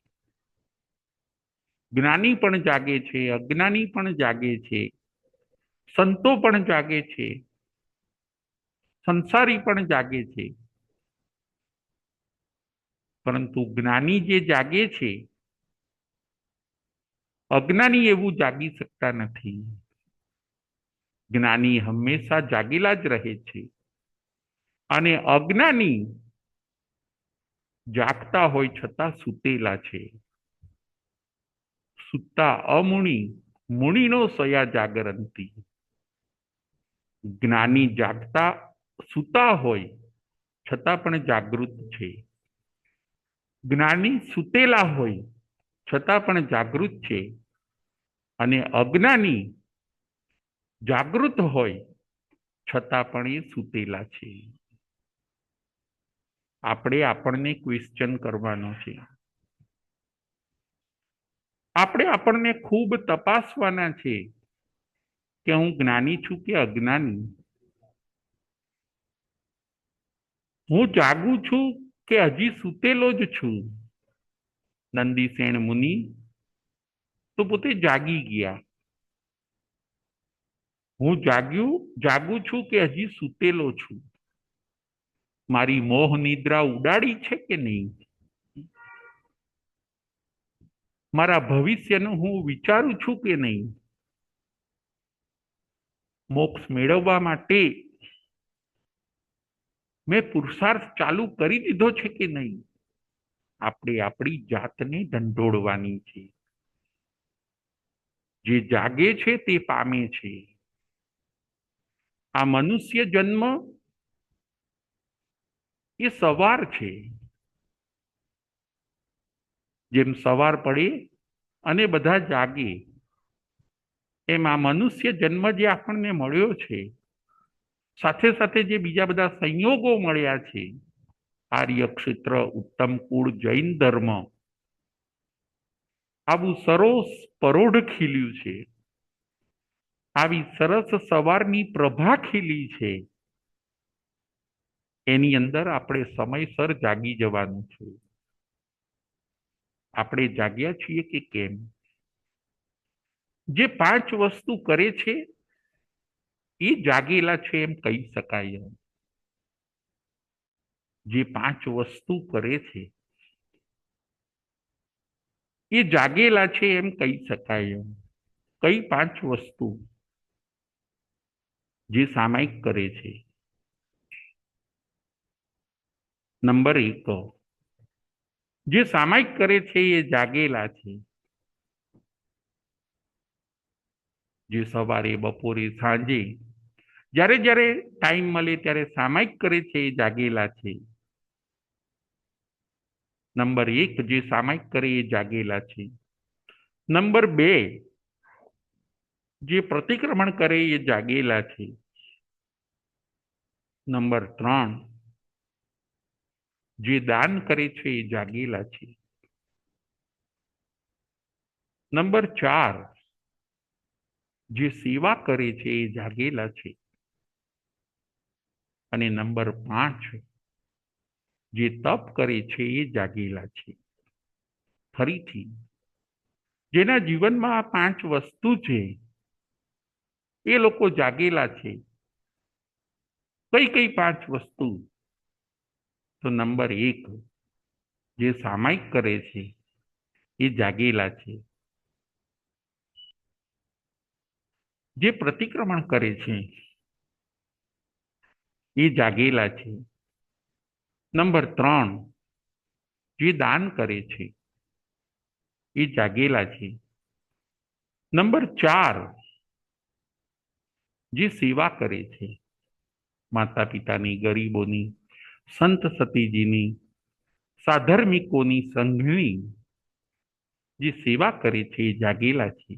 જ્ઞાની પણ જાગે છે, અજ્ઞાની પણ જાગે છે, સંતો પણ જાગે છે, સંસારી પણ જાગે છે. પરંતુ જ્ઞાની જે જાગે છે, અજ્ઞાની એવું જાગી શકતા નથી. જ્ઞાની હંમેશા જાગેલા જ રહે છે અને અજ્ઞાની જાગતા હોય છતાં સૂતેલા છે. સુતા અમુણી મુનિનો સયા જાગરંતી. જ્ઞાની જાગતા સૂતા હોય છતાં પણ જાગૃત છે. જ્ઞાની સૂતેલા હોય છતાં પણ જાગૃત છે અને અજ્ઞાની જાગૃત હોય છતાં પણ એ સૂતેલા છે. આપણે આપણને ક્વેશ્ચન કરવાનો છે. આપણે આપણને ખૂબ તપાસવાના છે કે હું જ્ઞાની છું કે અજ્ઞાની. હું જાગું છું કે હજી સૂતેલો જ છું. નંદીસેણ મુનિ તો પોતે જાગી ગયા. હું જાગું છું કે હજી સૂતેલો છું. મારી મોહ નિદ્રા ઉડાડી છે કે નહીં? મારા ભવિષ્યનું હું વિચારું છું કે નહીં? મોક્ષ મેળવવા માટે મેં પુરુષાર્થ ચાલુ કરી દીધો છે કે નહીં? આપણે આપણી જાતને ઢંઢોળવાની છે. જે જાગે છે તે પામે છે. આ મનુષ્ય જન્મ એ સવાર છે. જેમ સવાર પડે અને બધા જાગે, એમ આ મનુષ્ય જન્મ જે આપણને મળ્યો છે, સાથે સાથે જે બીજા બધા સંયોગો મળ્યા છે, આર્ય ક્ષેત્ર, ઉત્તમ કુળ, જૈન ધર્મ, આવું સરોસ પરોઢ ખીલ્યું છે, આવી સરસ સવારની પ્રભા ખીલી છે, એની અંદર આપણે સમયસર જાગી જવાનું છે. આપણે જાગ્યા છીએ કે કેમ? જે 5 વસ્તુ કરે છે એ જાગેલા છે એમ કહી શકાય. જે 5 વસ્તુ કરે છે એ જાગેલા છે એમ કહી શકાય. કઈ 5 વસ્તુ? જે સામાયિક કરે છે. નંબર 1, જે સામાયિક કરે છે એ જાગેલા છે. જે સવારે, બપોરે, સાંજે જ્યારે જ્યારે ટાઈમ મળે ત્યારે સામાયિક કરે છે એ જાગેલા છે. નંબર 1, જે સામાયિક કરે એ જાગેલા છે. નંબર 2, જે પ્રતિક્રમણ કરે એ જાગેલા છે. નંબર 3, જે દાન કરે છે એ જાગેલા છે. નંબર 4, જે સેવા કરે છે એ જાગેલા છે. અને નંબર 5, જે તપ કરે છે એ જાગેલા છે. ફરીથી, જેના જીવનમાં આ 5 વસ્તુ છે એ લોકો જાગેલા છે. કઈ કઈ 5 વસ્તુ? તો નંબર 1, જે સામાયિક કરે છે એ જાગેલા છે. જે પ્રતિક્રમણ કરે છે એ જાગેલા છે. નંબર 3, જે દાન કરે છે એ જાગેલા છે. નંબર 4, જે સેવા કરે છે, માતા પિતાની, ગરીબોની, સંત સતીજીની, સાધર્મિકોની, સંઘની જે સેવા કરે છે એ જાગેલા છે.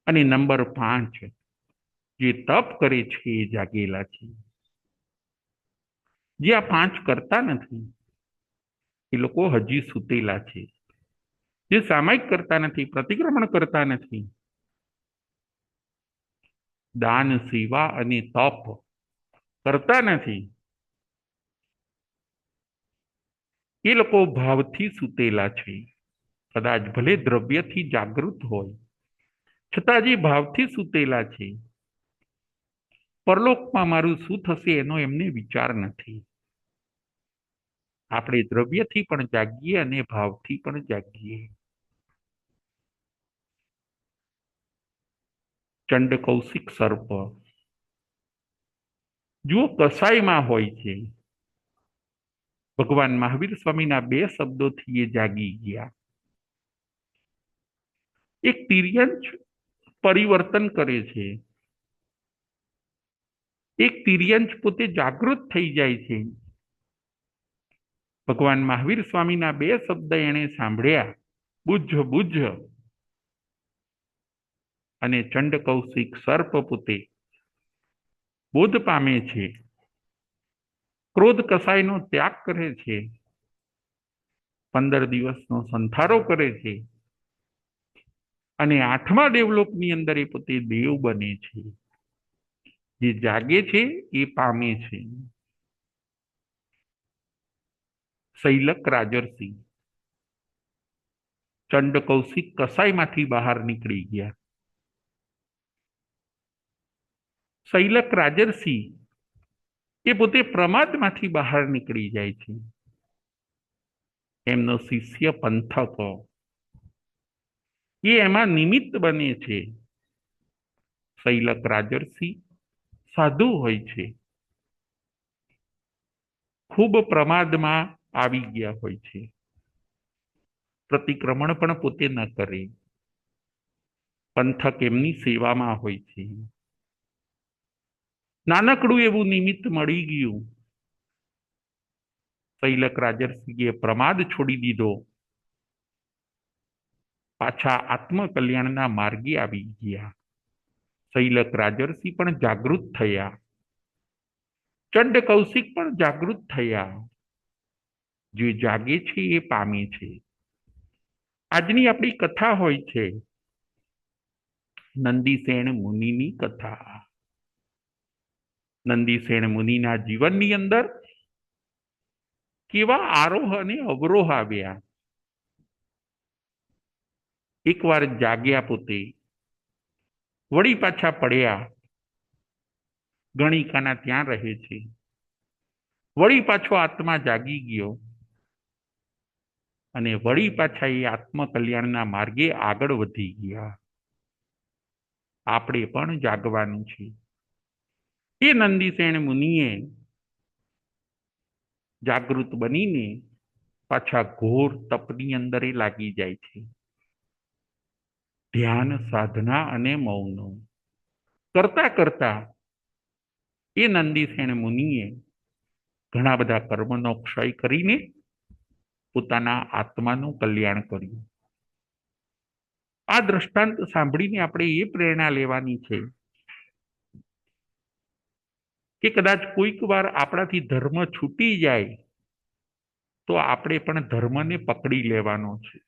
અને નંબર 5, જે તપ કરે છે એ જાગેલા છે. જે આ 5 કરતા નથી એ લોકો હજી સૂતેલા છે. જે સામાયિક કરતા નથી, પ્રતિક્રમણ કરતા નથી, દાન, સેવા અને તપ કરતા નથી, એ લોકો ભાવથી સૂતેલા છે. કદાચ ભલે દ્રવ્યથી જાગૃત હોય છતાં જે ભાવથી સૂતેલા છે, પરલોકમાં મારું શું થશે એનો એમને વિચાર નથી. આપણે દ્રવ્યથી પણ જાગીએ અને ભાવથી પણ જાગીએ. ચંડ કૌશિક સર્પ જુઓ કસાઈમાં હોય છે. ભગવાન મહાવીર સ્વામીના 2 શબ્દોથી એ જાગી ગયા. એક તિર્યંચ પરિવર્તન કરે છે, એક તિર્યંચ પોતે જાગૃત થઈ જાય છે. ભગવાન મહાવીર સ્વામીના 2 શબ્દ એણે સાંભળ્યા, બુદ્ધ બુદ્ધ, અને ચંડ કૌશિક સર્પ પોતે બોધ પામે છે. ક્રોધ કસાયનો ત્યાગ કરે છે. 15 દિવસનો સંથારો કરે છે અને 8મા દેવલોકની અંદર એ પોતે દેવ બને છે. જે જાગે છે એ પામે છે. શૈલક રાજર્ષિ ચંડ કૌશિક કસાઈમાંથી બહાર નીકળી ગયા. શૈલક રાજર્ષિ એ પોતે પ્રમાદમાંથી બહાર નીકળી જાય છે. એમનો શિષ્ય પંથક એ એમાં નિમિત્ત બને છે. શૈલક રાજર્ષિ સાધુ હોય છે, ખૂબ પ્રમાદમાં આવી ગયા હોય છે, પ્રતિક્રમણ પણ પોતે ન કરે, પંથક એમની સેવામાં હોય છે. નાનકડું એવું નિમિત્ત મળી ગયું. શૈલક રાજર્ષિએ પ્રમાદ છોડી દીધો, પાછા આત્મકલ્યાણના માર્ગે આવી ગયા. શૈલક રાજર્ષિ પણ જાગૃત થયા, ચંડ કૌશિક પણ જાગૃત થયા. જે જાગે છે એ પામે છે. આજની આપણી કથા હોય છે નંદીસેન મુનિની કથા. નંદીસેન મુનિના જીવનની અંદર કેવા આરોહ અને અવરોહ આવ્યા. એકવાર જાગ્યા પોતે, વળી પાછા પડ્યા, ગણિકાના ત્યાં રહે છે, વળી પાછો આત્મા જાગી ગયો અને વળી પાછા એ આત્મકલ્યાણના માર્ગે આગળ વધી ગયા. આપણે પણ જાગવાનું છે. એ નંદીસેન મુનિએ જાગૃત બનીને પાછા ઘોર તપની અંદર એ લાગી જાય છે. ધ્યાન, સાધના અને મૌન કરતા કરતા એ નંદીસેન મુનિએ ઘણા બધા કર્મનો ક્ષય કરીને પોતાના આત્માનું કલ્યાણ કર્યું. આ દ્રષ્ટાંત સાંભળીને આપણે એ પ્રેરણા લેવાની છે કે કદાચ કોઈક વાર આપણાથી ધર્મ છૂટી જાય તો આપણે પણ ધર્મને પકડી લેવાનો છે.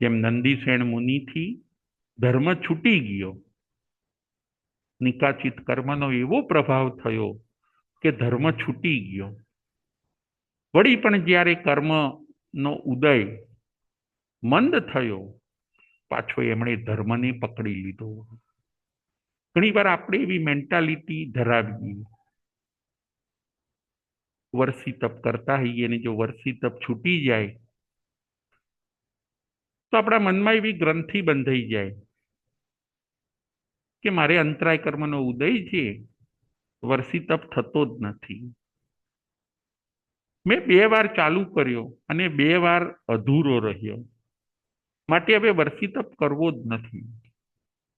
જેમ નંદીસેન મુનિથી ધર્મ છૂટી ગયો, નિકાચિત કર્મનો એવો પ્રભાવ થયો કે ધર્મ છૂટી ગયો. વળી પણ જ્યારે કર્મનો ઉદય મંદ થયો, પાછો એમણે ધર્મને પકડી લીધો. ઘણી વાર આપણે એવી મેન્ટાલિટી ધરાવીએ, વર્ષી તપ કરતા હોઈએ અને જો વર્ષી તપ છૂટી જાય તો આપણા મનમાં એવી ગ્રંથિ બંધાઈ જાય કે મારે અંતરાય કર્મનો ઉદય છે, વર્ષી તપ થતો જ નથી. મેં 2 વાર ચાલુ કર્યો અને 2 વાર અધૂરો રહ્યો, માટે હવે વર્ષી તપ કરવો જ નથી,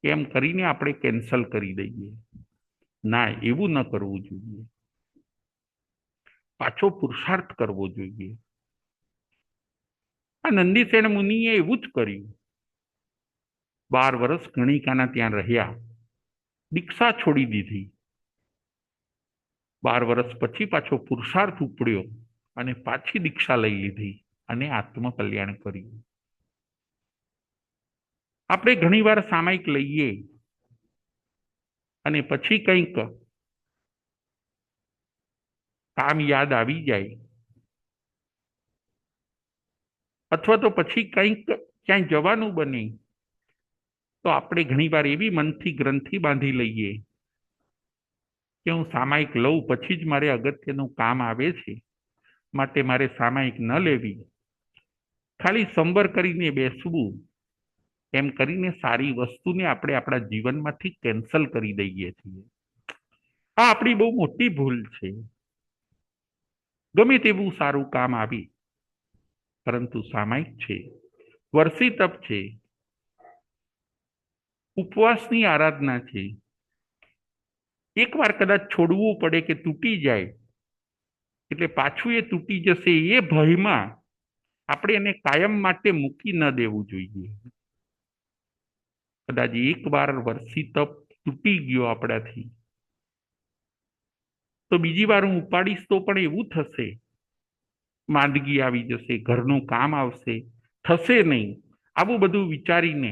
એમ કરીને આપણે કેન્સલ કરી દઈએ. ના, એવું ન કરવું જોઈએ. પાછો પુરુષાર્થ કરવો જોઈએ. આ નંદીસેન મુનિએ એવું જ કર્યું. 12 વર્ષ ગણિકાના ત્યાં રહ્યા, દીક્ષા છોડી દીધી. 12 વર્ષ પછી પાછો પુરુષાર્થ ઉપડ્યો અને પાછી દીક્ષા લઈ લીધી અને આત્મકલ્યાણ કર્યું. આપણે ઘણીવાર સામાયિક લઈએ અને પછી કંઈક કામ યાદ આવી જાય, અથવા તો પછી કંઈક ક્યાંય જવાનું બને તો આપણે ઘણીવાર એવી મનથી ગ્રંથિ બાંધી લઈએ કે હું સામાયિક લઉં પછી જ મારે અગત્યનું કામ આવે છે, માટે મારે સામાયિક ન લેવી, ખાલી સંબર કરીને બેસવું, એમ કરીને સારી વસ્તુને આપણે આપણા જીવનમાંથી કેન્સલ કરી દઈએ છીએ. આ આપણી બહુ મોટી ભૂલ છે. ગમે તેવું સારું કામ આવે, પરંતુ સામાયિક છે, વર્ષી તપ છે, ઉપવાસની આરાધના છે, એકવાર કદાચ છોડવું પડે કે તૂટી જાય એટલે પાછું એ તૂટી જશે એ ભયમાં આપણે એને કાયમ માટે મૂકી ન દેવું જોઈએ. કદાચ એકવાર વર્ષી તપ તૂટી ગયો આપણાથી તો બીજી વાર હું ઉપાડીશ તો પણ એવું થશે, માંદગી આવી જશે, ઘરનું કામ આવશે, થશે નહીં. આવું બધું વિચારીને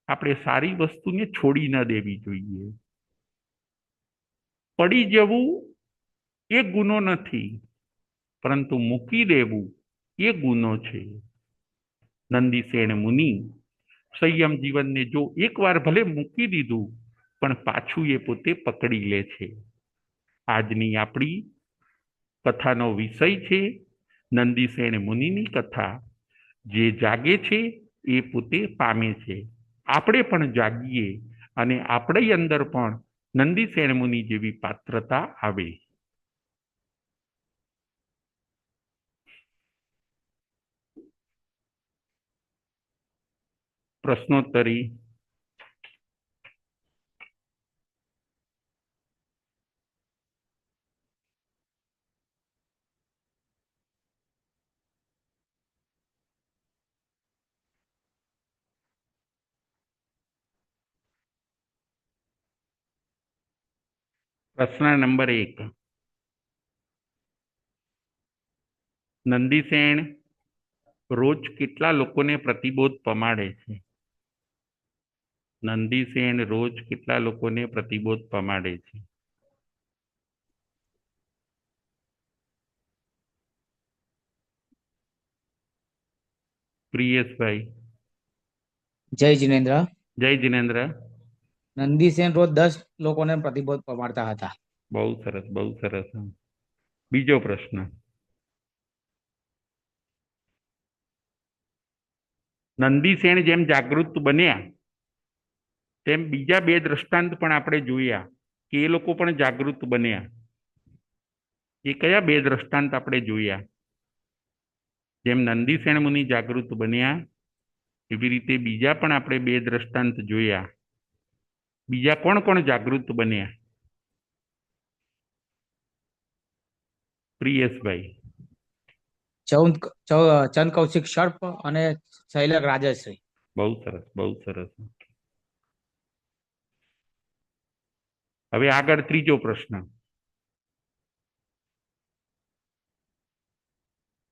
આપણે સારી વસ્તુને છોડી ન દેવી જોઈએ. પડી જવું એ ગુનો નથી, પરંતુ મૂકી દેવું એ ગુનો છે. નંદીસેન મુનિ સંયમ જીવનને જો એકવાર ભલે મૂકી દીધું પણ પાછું એ પોતે પકડી લે છે. આજની આપણી કથાનો વિષય છે નંદીસેન મુનિની કથા, જે જાગે છે એ પોતે પામે છે. આપણે પણ જાગીએ અને આપણી અંદર પણ નંદીસેન મુનિ જેવી પાત્રતા આવે. પ્રશ્નોત્તરી. પ્રશ્ન નંબર 1. નંદીસેન રોજ કેટલા લોકોને પ્રતિબોધ પમાડે છે? નંદીસેન રોજ કેટલા લોકોને પ્રતિબોધ પમાડે છે? પ્રિયેશભાઈ. જય જિનેન્દ્ર. જય જિનેન્દ્ર. નંદીસેન રોજ 10 લોકોને પ્રતિબોધ પમાડતા હતા. બહુ સરસ, બહુ સરસ. બીજો પ્રશ્ન. નંદીસેન જેમ જાગૃત બન્યા તેમ બીજા 2 દ્રષ્ટાંત પણ આપણે જોયા કે એ લોકો પણ જાગૃત બન્યા. એ કયા 2 દ્રષ્ટાંત આપણે જોયા? જેમ નંદીસેન મુનિ જાગૃત બન્યા એવી રીતે બીજા પણ આપણે 2 દ્રષ્ટાંત જોયા. બીજા કોણ કોણ જાગૃત બન્યા? પ્રિયેશભાઈ. ચંદ કૌશિક સર્પ અને શૈલક રાજશ્રી. બહુ સરસ, બહુ સરસ. હવે આગળ ત્રીજો પ્રશ્ન.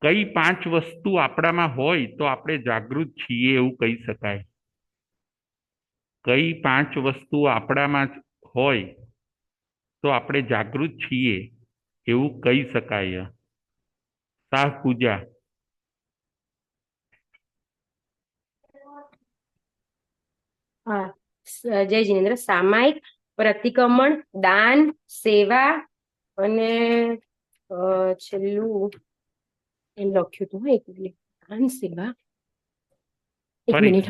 કઈ 5 વસ્તુ આપણામાં હોય તો આપણે જાગૃત છીએ એવું કહી શકાય? કઈ 5 વસ્તુ આપણામાં હોય તો આપણે જાગૃત છીએ એવું કહી શકાય? શાહ પૂજા. જય જિનેન્દ્ર. સામાયિક, પ્રતિક્રમણ, દાન, સેવા અને છેલ્લું એમ લખ્યું હતું. એક મિનિટ. દાન, સેવા, એક મિનિટ.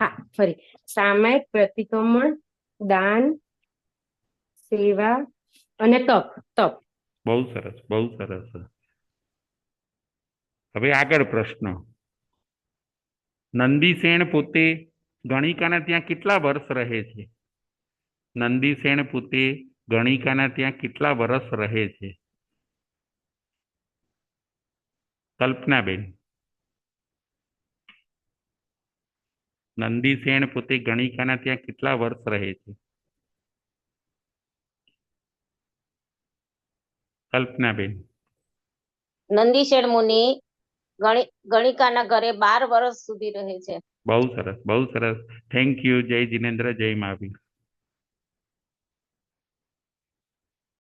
હા, ફરી. સામાયિક, પ્રતિક્રમણ, દાન, સેવા અને તપ. તપ. બહુ સરસ, બહુ સરસ. હવે આગળ પ્રશ્ન. નંદીસેન પોતે ગણિકાના ત્યાં કેટલા વર્ષ રહે છે? નંદીસેન પોતે ગણિકાના ત્યાં કેટલા વર્ષ રહે છે? કલ્પનાબેન. નંદીસેન પોતે ગણિકાના ત્યાં કેટલા વર્ષ રહે છે? કલ્પનાબેન. નંદીસેન મુનિ ગણિકાના ઘરે 12 વર્ષ સુધી રહે છે. બહુ સરસ, બહુ સરસ. Thank you. જય જિનેન્દ્ર, જય મહાવીર.